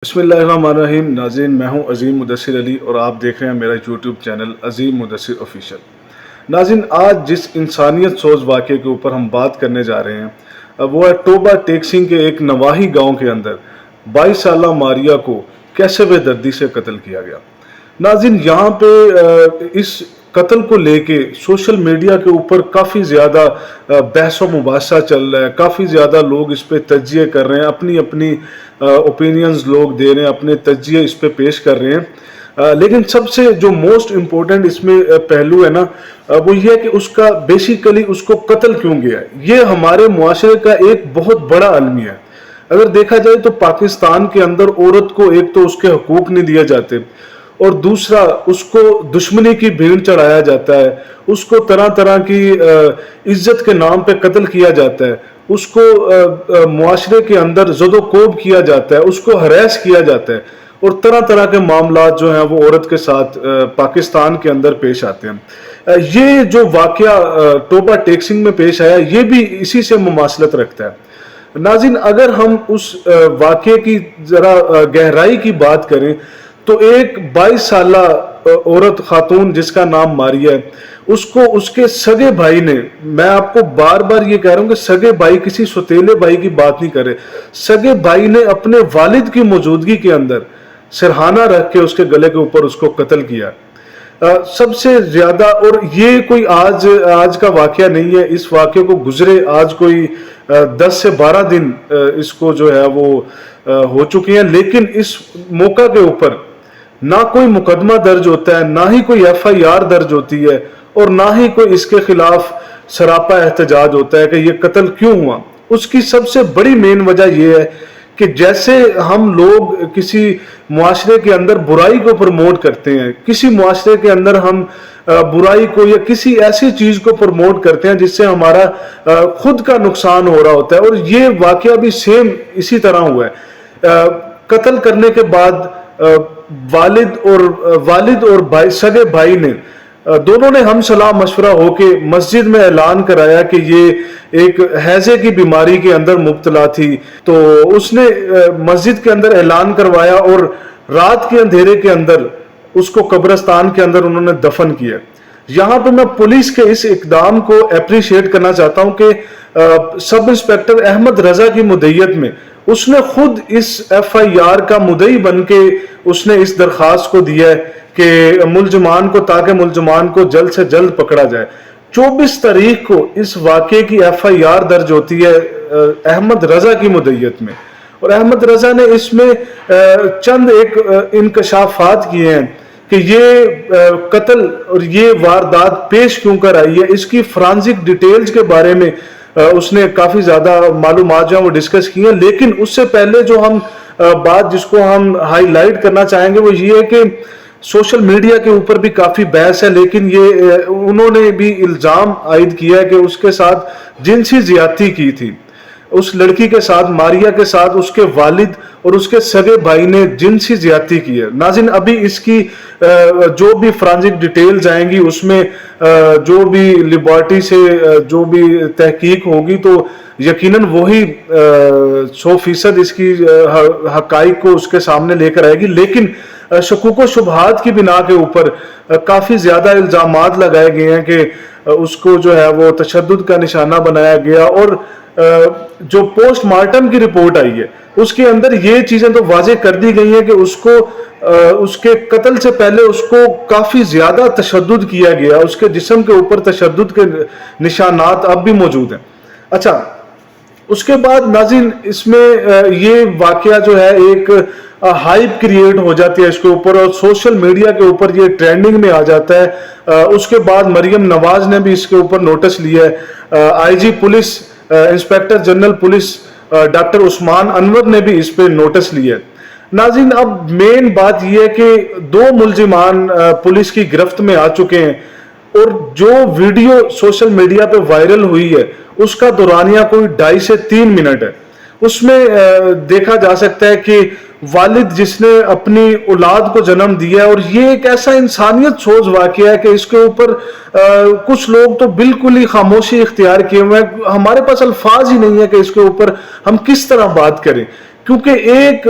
بسم اللہ الرحمن الرحیم. ناظرین، میں ہوں عظیم مدثر علی اور آپ دیکھ رہے ہیں میرا یوٹیوب چینل عظیم مدثر آفیشیل. ناظرین، آج جس انسانیت سوز واقعے کے اوپر ہم بات کرنے جا رہے ہیں وہ ہے ٹوبہ ٹیک سنگھ کے ایک نواحی گاؤں کے اندر 22 سالہ ماریا کو کیسے بے دردی سے قتل کیا گیا. ناظرین، یہاں پہ اس قتل کو لے کے سوشل میڈیا کے اوپر کافی زیادہ بحث و مباحثہ چل رہا ہے. کافی زیادہ لوگ اس پہ تجزیے کر رہے ہیں، اپنی اپنی اوپینینز لوگ دے رہے ہیں، اپنے تجزیے اس پہ پیش کر رہے ہیں. لیکن سب سے جو موسٹ امپورٹنٹ اس میں پہلو ہے نا، وہ یہ ہے کہ اس کا بیسیکلی اس کو قتل کیوں گیا ہے. یہ ہمارے معاشرے کا ایک بہت بڑا المیہ ہے. اگر دیکھا جائے تو پاکستان کے اندر عورت کو ایک تو اس کے حقوق نہیں دیے جاتے، اور دوسرا اس کو دشمنی کی بھیڑ چڑھایا جاتا ہے، اس کو طرح طرح کی عزت کے نام پہ قتل کیا جاتا ہے، اس کو معاشرے کے اندر زد و کوب کیا جاتا ہے، اس کو ہراس کیا جاتا ہے، اور طرح طرح کے معاملات جو ہیں وہ عورت کے ساتھ پاکستان کے اندر پیش آتے ہیں. یہ جو واقعہ ٹوبہ ٹیک سنگھ میں پیش آیا یہ بھی اسی سے مماثلت رکھتا ہے. ناظرین، اگر ہم اس واقعے کی ذرا گہرائی کی بات کریں تو ایک 22 سالہ عورت خاتون جس کا نام ماریا ہے، اس کو اس کے سگے بھائی نے، میں آپ کو بار بار یہ کہہ رہا ہوں کہ سگے بھائی کسی سوتیلے بھائی کی بات نہیں کرے، سگے بھائی نے اپنے والد کی موجودگی کے اندر سرہانہ رکھ کے اس کے گلے کے اوپر اس کو قتل کیا. سب سے زیادہ، اور یہ کوئی آج کا واقعہ نہیں ہے، اس واقعے کو گزرے آج کوئی 10 سے 12 دن اس کو جو ہے وہ ہو چکے ہیں. لیکن اس موقع کے اوپر نہ کوئی مقدمہ درج ہوتا ہے، نہ ہی کوئی FIR درج ہوتی ہے، اور نہ ہی کوئی اس کے خلاف سراپا احتجاج ہوتا ہے کہ یہ قتل کیوں ہوا. اس کی سب سے بڑی مین وجہ یہ ہے کہ جیسے ہم لوگ کسی معاشرے کے اندر برائی کو پروموٹ کرتے ہیں، کسی معاشرے کے اندر ہم برائی کو یا کسی ایسی چیز کو پروموٹ کرتے ہیں جس سے ہمارا خود کا نقصان ہو رہا ہوتا ہے، اور یہ واقعہ بھی سیم اسی طرح ہوا ہے. قتل کرنے کے بعد والد اور سگے بھائی نے دونوں نے ہم صلاح مشورہ ہو کے مسجد میں اعلان کرایا کہ یہ ایک ہیضے کی بیماری کے اندر مبتلا تھی. تو اس نے مسجد کے اندر اعلان کروایا اور رات کے اندھیرے کے اندر اس کو قبرستان کے اندر انہوں نے دفن کیا. یہاں پہ میں پولیس کے اس اقدام کو اپریشیٹ کرنا چاہتا ہوں کہ سب انسپیکٹر احمد رضا کی مدعیت میں اس نے خود اس FIR کا مدعی بن کے اس نے اس درخواست کو دیا ہے کہ تاکہ ملزمان کو جلد سے جلد پکڑا جائے. 24 تاریخ کو اس واقعے کی FIR درج ہوتی ہے احمد رضا کی مدعیت میں، اور احمد رضا نے اس میں چند ایک انکشافات کیے ہیں کہ یہ قتل اور یہ واردات پیش کیوں کر آئی ہے. اس کی فرانزک ڈیٹیلز کے بارے میں اس نے کافی زیادہ معلومات جو ہیں وہ ڈسکس کی ہیں. لیکن اس سے پہلے جو ہم بات جس کو ہم ہائی لائٹ کرنا چاہیں گے وہ یہ ہے کہ سوشل میڈیا کے اوپر بھی کافی بحث ہے، لیکن یہ انہوں نے بھی الزام عائد کیا ہے کہ اس کے ساتھ جنسی زیادتی کی تھی. اس لڑکی کے ساتھ، ماریا کے ساتھ، اس کے والد اور اس کے سگے بھائی نے جنسی زیادتی کی ہے. ناظرین، ابھی اس کی جو بھی فرانزک ڈیٹیلز آئیں گی، اس میں جو بھی لیبارٹری سے جو بھی تحقیق ہوگی تو یقیناً وہی 100% اس کی حقائق کو اس کے سامنے لے کر آئے گی. لیکن شکوک و شبہات کی بنا کے اوپر کافی زیادہ الزامات لگائے گئے ہیں کہ اس کو جو ہے وہ تشدد کا نشانہ بنایا گیا. اور جو پوسٹ مارٹم کی رپورٹ آئی ہے اس کے اندر یہ چیزیں تو واضح کر دی گئی ہیں کہ اس کے قتل سے پہلے اس کو کافی زیادہ تشدد کیا گیا، اس کے جسم کے اوپر تشدد کے نشانات اب بھی موجود ہیں. اچھا، اس کے بعد ناظرین اس میں یہ واقعہ جو ہے ایک ہائپ کریٹ ہو جاتی ہے اس کے اوپر، اور سوشل میڈیا کے اوپر یہ ٹرینڈنگ میں آ جاتا ہے. اس کے بعد مریم نواز نے بھی اس کے اوپر نوٹس لیا ہے، IG police inspector general police doctor Usman Anwar نے بھی اس پہ نوٹس لیا ہے. ناظرین، اب مین بات یہ ہے کہ 2 ملزمان پولیس کی گرفت میں آ چکے ہیں، اور جو ویڈیو سوشل میڈیا پہ وائرل ہوئی ہے اس کا دورانیہ کوئی 2.5 سے 3 منٹ ہے. اس میں دیکھا جا سکتا ہے کہ والد جس نے اپنی اولاد کو جنم دیا ہے، اور یہ ایک ایسا انسانیت سوز واقعہ ہے کہ اس کے اوپر کچھ لوگ تو بالکل ہی خاموشی اختیار کیے ہوئے ہیں. ہمارے پاس الفاظ ہی نہیں ہے کہ اس کے اوپر ہم کس طرح بات کریں، کیونکہ ایک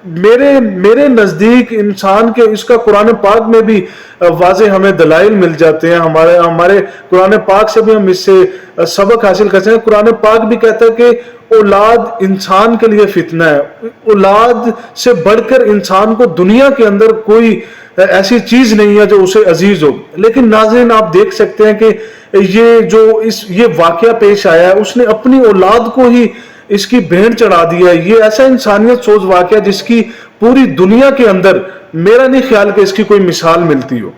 میرے نزدیک انسان کے اس کا قرآن پاک میں بھی واضح ہمیں دلائل مل جاتے ہیں. ہمارے قرآن پاک سے بھی ہم اس سے سبق حاصل کرتے ہیں. قرآن پاک بھی کہتا ہے کہ اولاد انسان کے لیے فتنہ ہے. اولاد سے بڑھ کر انسان کو دنیا کے اندر کوئی ایسی چیز نہیں ہے جو اسے عزیز ہو. لیکن ناظرین آپ دیکھ سکتے ہیں کہ یہ واقعہ پیش آیا ہے, اس نے اپنی اولاد کو ہی اس کی بھینٹ چڑھا دیا ہے. یہ ایسا انسانیت سوز واقعہ جس کی پوری دنیا کے اندر میرا نہیں خیال کہ اس کی کوئی مثال ملتی ہو.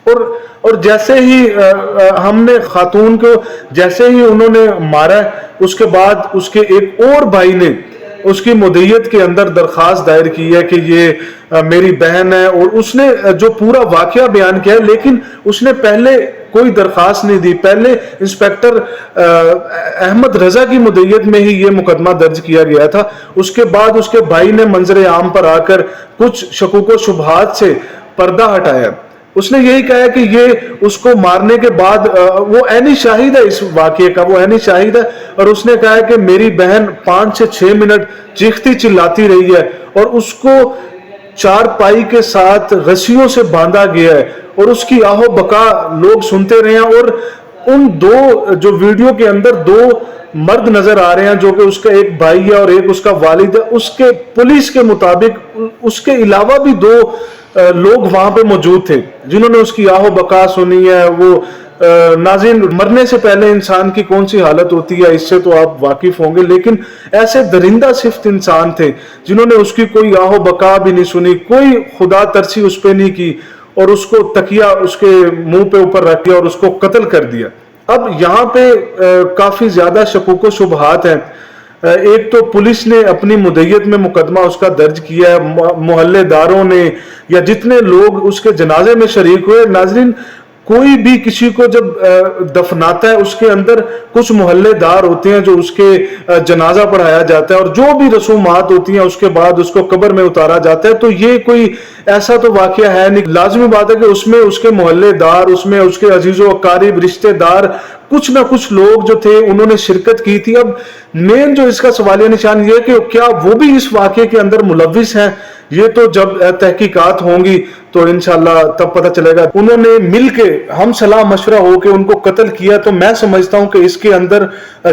اور جیسے ہی ہم نے خاتون کو جیسے ہی انہوں نے مارا, اس کے بعد اس کے ایک اور بھائی نے اس کی مدعیت کے اندر درخواست دائر کی ہے کہ یہ میری بہن ہے, اور اس نے جو پورا واقعہ بیان کیا ہے, لیکن اس نے پہلے کوئی درخواست نہیں دی. پہلے انسپیکٹر احمد رضا کی مدعیت میں ہی یہ مقدمہ درج کیا گیا تھا. اس کے بعد اس کے بھائی نے منظر عام پر آ کر کچھ شکوک و شبہات سے پردہ ہٹایا. اس نے یہی کہا کہ یہ اس کو مارنے کے بعد وہ عینی شاہد ہے اس واقعے کا, وہ عینی شاہد ہے, اور اس نے کہا کہ میری بہن 5 سے 6 منٹ چیختی چلاتی رہی ہے, اور اس کو 4 پائی کے ساتھ رسیوں سے باندھا گیا ہے, اور اس کی آہو بکا لوگ سنتے رہے ہیں. اور ان دو جو ویڈیو کے اندر 2 مرد نظر آ رہے ہیں جو کہ اس کا ایک بھائی ہے اور ایک اس کا والد ہے. اس کے پولیس کے مطابق اس کے علاوہ بھی 2 لوگ وہاں پہ موجود تھے جنہوں نے اس کی آہو بکا سنی ہے. وہ ناظرین, مرنے سے پہلے انسان کی کون سی حالت ہوتی ہے اس سے تو آپ واقف ہوں گے, لیکن ایسے درندہ صفت انسان تھے جنہوں نے اس کی کوئی آہو بکا بھی نہیں سنی, کوئی خدا ترسی اس پہ نہیں کی, اور اس کو تکیہ اس کے منہ پہ اوپر رکھ دیا اور اس کو قتل کر دیا. اب یہاں پہ کافی زیادہ شکوک و شبہات ہیں. ایک تو پولیس نے اپنی مدعیت میں مقدمہ اس کا درج کیا ہے, محلے داروں نے یا جتنے لوگ اس کے جنازے میں شریک ہوئے. ناظرین, کوئی بھی کسی کو جب دفناتا ہے اس کے اندر کچھ محلے دار ہوتے ہیں جو اس کے جنازہ پڑھایا جاتا ہے, اور جو بھی رسومات ہوتی ہیں اس کے بعد اس کو قبر میں اتارا جاتا ہے. تو یہ کوئی ایسا تو واقعہ ہے نہیں. لازمی بات ہے کہ اس میں اس کے محلے دار, اس میں اس کے عزیز و اقارب, رشتہ دار, کچھ نہ کچھ لوگ جو تھے انہوں نے شرکت کی تھی. اب مین جو اس کا سوالیہ نشان یہ کہ کیا وہ بھی اس واقعے کے اندر ملوث ہیں؟ یہ تو جب تحقیقات ہوں گی تو انشاءاللہ تب پتہ چلے گا. انہوں نے مل کے ہم صلاح مشورہ ہو کے ان کو قتل کیا. تو میں سمجھتا ہوں کہ اس کے اندر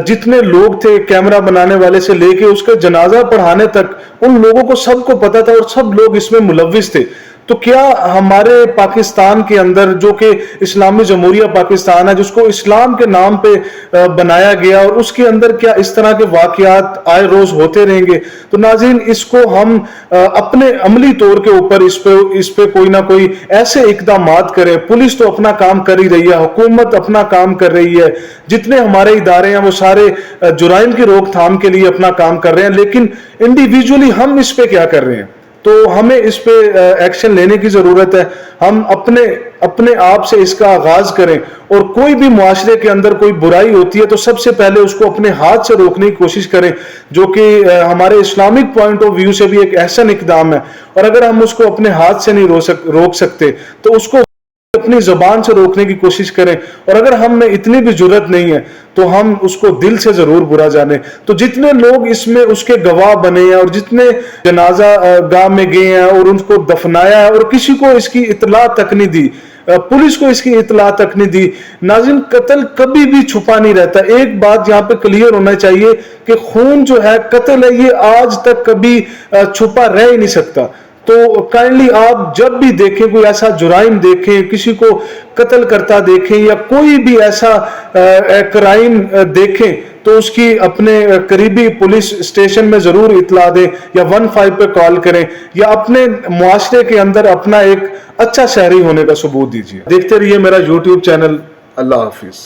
جتنے لوگ تھے, کیمرہ بنانے والے سے لے کے اس کا جنازہ پڑھانے تک, ان لوگوں کو سب کو پتا تھا اور سب لوگ اس میں ملوث تھے. تو کیا ہمارے پاکستان کے اندر جو کہ اسلامی جمہوریہ پاکستان ہے, جس کو اسلام کے نام پہ بنایا گیا, اور اس کے اندر کیا اس طرح کے واقعات آئے روز ہوتے رہیں گے؟ تو ناظرین, اس کو ہم اپنے عملی طور کے اوپر اس پہ کوئی نہ کوئی ایسے اقدامات کریں. پولیس تو اپنا کام کر ہی رہی ہے, حکومت اپنا کام کر رہی ہے, جتنے ہمارے ادارے ہیں وہ سارے جرائم کی روک تھام کے لیے اپنا کام کر رہے ہیں, لیکن انڈیویجولی ہم اس پہ کیا کر رہے ہیں؟ تو ہمیں اس پہ ایکشن لینے کی ضرورت ہے. ہم اپنے آپ سے اس کا آغاز کریں, اور کوئی بھی معاشرے کے اندر کوئی برائی ہوتی ہے تو سب سے پہلے اس کو اپنے ہاتھ سے روکنے کی کوشش کریں, جو کہ ہمارے اسلامک پوائنٹ آف ویو سے بھی ایک احسن اقدام ہے. اور اگر ہم اس کو اپنے ہاتھ سے نہیں روک سکتے تو اس کو اپنی زبان سے روکنے کی کوشش کریں, اور اگر ہم میں اتنی بھی جرت نہیں ہے تو ہم اس کو دل سے ضرور برا جانیں. تو جتنے لوگ اس میں اس کے گواہ بنے ہیں, اور جتنے جنازہ گاہ میں گئے ہیں اور ان کو دفنایا ہے, اور کسی کو اس کی اطلاع تک نہیں دی, پولیس کو اس کی اطلاع تک نہیں دی. ناظرین, قتل کبھی بھی چھپا نہیں رہتا. ایک بات یہاں پہ کلیئر ہونا چاہیے کہ خون جو ہے, قتل ہے, یہ آج تک کبھی چھپا رہ ہی نہیں سکتا. تو کائنڈلی آپ جب بھی دیکھیں, کوئی ایسا جرائم دیکھیں, کسی کو قتل کرتا دیکھیں, یا کوئی بھی ایسا کرائم دیکھیں, تو اس کی اپنے قریبی پولیس اسٹیشن میں ضرور اطلاع دیں, یا 15 پہ کال کریں, یا اپنے معاشرے کے اندر اپنا ایک اچھا شہری ہونے کا ثبوت دیجیے. دیکھتے رہیے میرا YouTube چینل. اللہ حافظ.